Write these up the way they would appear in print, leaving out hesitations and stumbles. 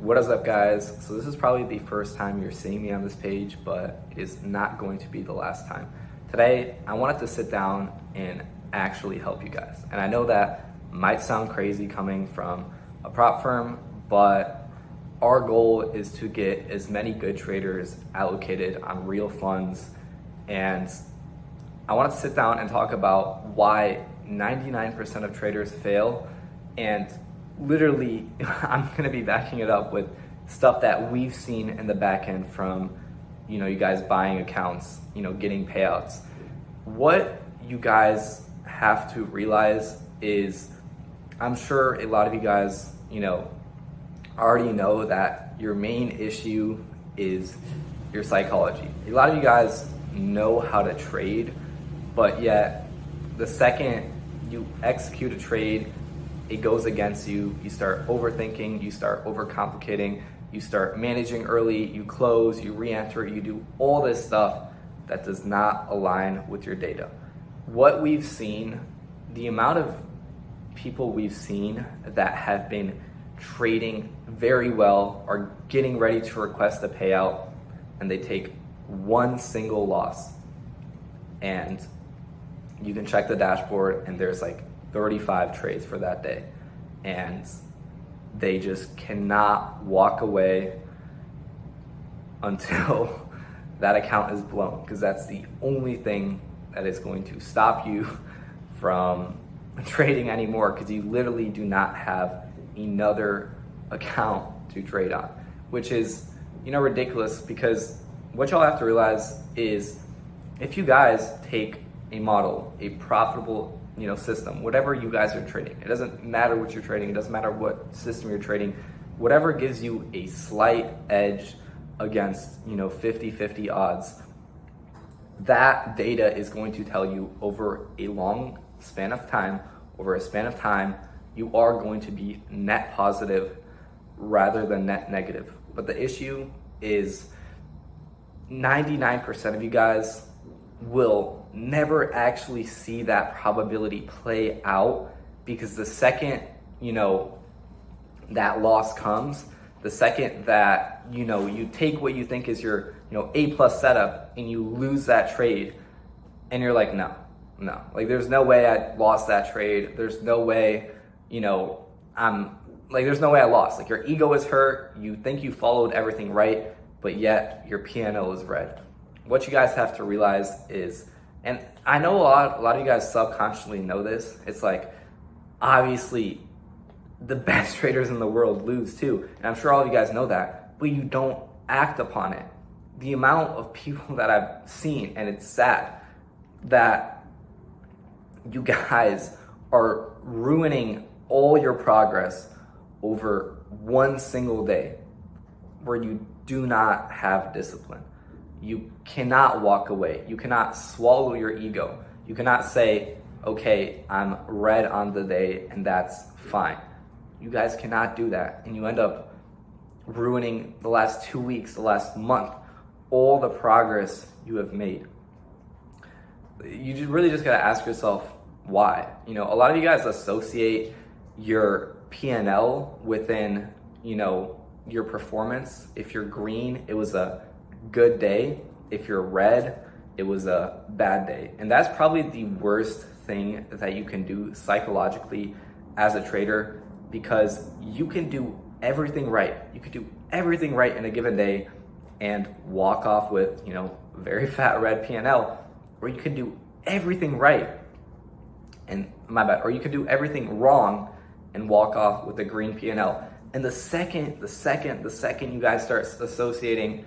What is up, guys? So this is probably the first time you're seeing me on this page, but it is not going to be the last time. Today, I wanted to sit down and actually help you guys. And I know that might sound crazy coming from a prop firm, but our goal is to get as many good traders allocated on real funds. And I wanted to sit down and talk about why 99% of traders fail, and literally I'm going to be backing it up with stuff that we've seen in the back end from you guys buying accounts, getting payouts. What you guys have to realize is, I'm sure a lot of you guys already know that your main issue is your psychology. A lot of you guys know how to trade, but yet the second you execute a trade, it goes against you. You start overthinking, you start overcomplicating, you start managing early, you close, you re-enter, you do all this stuff that does not align with your data. What we've seen, the amount of people we've seen that have been trading very well are getting ready to request a payout, and they take one single loss. And you can check the dashboard and there's like 35 trades for that day, and they just cannot walk away until that account is blown, because that's the only thing that is going to stop you from trading anymore, because you literally do not have another account to trade on, which is ridiculous. Because what y'all have to realize is, if you guys take a model, a profitable system, whatever you guys are trading, it doesn't matter what you're trading, it doesn't matter what system you're trading, whatever gives you a slight edge against 50-50 odds, that data is going to tell you over a long span of time, you are going to be net positive rather than net negative. But the issue is 99% of you guys will never actually see that probability play out, because the second that loss comes, the second that you take what you think is your A+ setup and you lose that trade, and you're like, no, like there's no way I lost that trade, there's no way there's no way I lost. Like, your ego is hurt, you think you followed everything right, but yet your P&L is red. What you guys have to realize is, and I know a lot of you guys subconsciously know this, it's like, obviously the best traders in the world lose too, and I'm sure all of you guys know that, but you don't act upon it. The amount of people that I've seen, and it's sad, that you guys are ruining all your progress over one single day where you do not have discipline. You cannot walk away. You cannot swallow your ego. You cannot say, okay, I'm red on the day and that's fine. You guys cannot do that. And you end up ruining the last 2 weeks, the last month, all the progress you have made. You really just gotta ask yourself why. A lot of you guys associate your P&L within, your performance. If you're green, it was a good day. If you're red, it was a bad day. And that's probably the worst thing that you can do psychologically as a trader, because you can do everything right. You could do everything right in a given day and walk off with, very fat red P&L, or you can do everything right and or you can do everything wrong and walk off with a green P&L. And the second you guys start associating,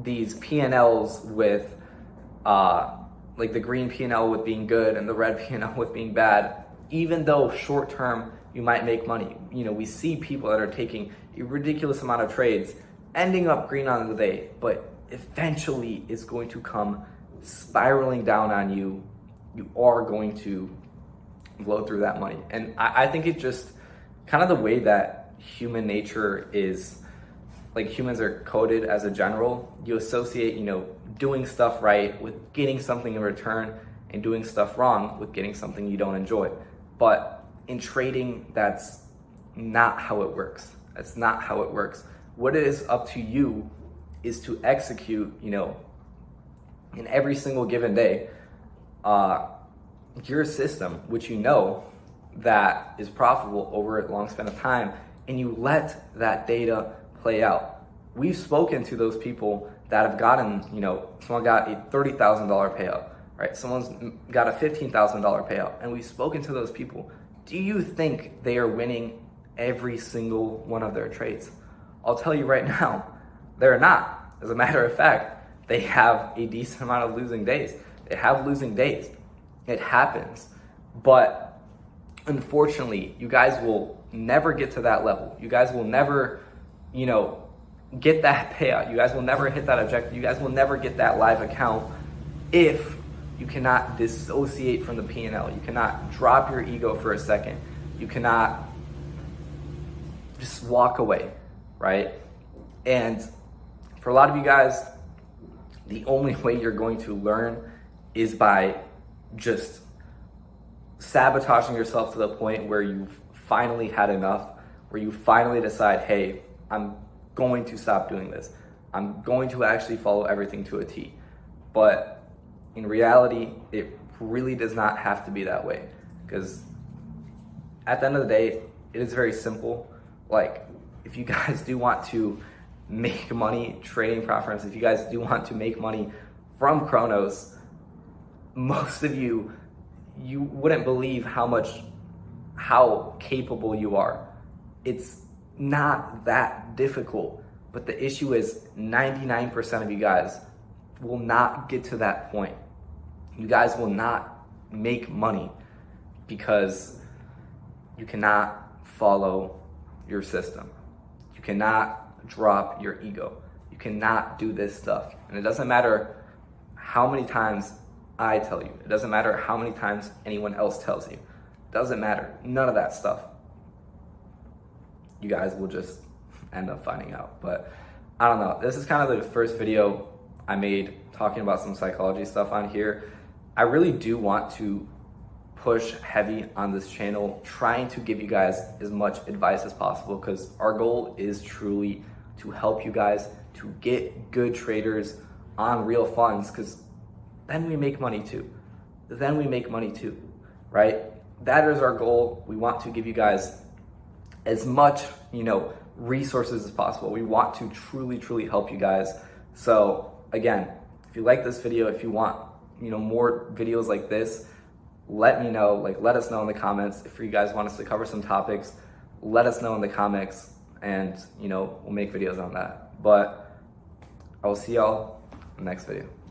these P&Ls with, like the green P&L with being good and the red P&L with being bad, even though short term you might make money. We see people that are taking a ridiculous amount of trades, ending up green on the day, but eventually it's going to come spiraling down on you. You are going to blow through that money. And I think it's just kind of the way that human nature is. Like, humans are coded as a general. You associate, doing stuff right with getting something in return, and doing stuff wrong with getting something you don't enjoy. But in trading, that's not how it works. That's not how it works. What is up to you is to execute, in every single given day, your system, which you know that is profitable over a long span of time, and you let that data play out. We've spoken to those people that have gotten, someone got a $30,000 payout, right? Someone's got a $15,000 payout, and we've spoken to those people. Do you think they are winning every single one of their trades? I'll tell you right now, they're not. As a matter of fact, they have a decent amount of losing days. They have losing days. It happens. But unfortunately, you guys will never get to that level. You guys will never, get that payout. You guys will never hit that objective. You guys will never get that live account if you cannot dissociate from the P&L. You cannot drop your ego for a second. You cannot just walk away, right? And for a lot of you guys, the only way you're going to learn is by just sabotaging yourself to the point where you've finally had enough, where you finally decide, hey, I'm going to stop doing this. I'm going to actually follow everything to a T. But in reality, it really does not have to be that way, because at the end of the day, it is very simple. Like, if you guys do want to make money trading prop firms, if you guys do want to make money from Kronos, most of you wouldn't believe how capable you are. It's not that difficult, but the issue is 99% of you guys will not get to that point. You guys will not make money because you cannot follow your system. You cannot drop your ego. You cannot do this stuff. And it doesn't matter how many times I tell you. It doesn't matter how many times anyone else tells you. It doesn't matter. None of that stuff. You guys will just end up finding out. But I don't know. This is kind of the first video I made talking about some psychology stuff on here. I really do want to push heavy on this channel, trying to give you guys as much advice as possible, because our goal is truly to help you guys to get good traders on real funds, because then we make money too. Right? That is our goal. We want to give you guys as much, resources as possible. We want to truly help you guys. So again, if you like this video, if you want, more videos like this, let me know. Let us know in the comments. If you guys want us to cover some topics, let us know in the comments, and we'll make videos on that. But I will see y'all in the next video.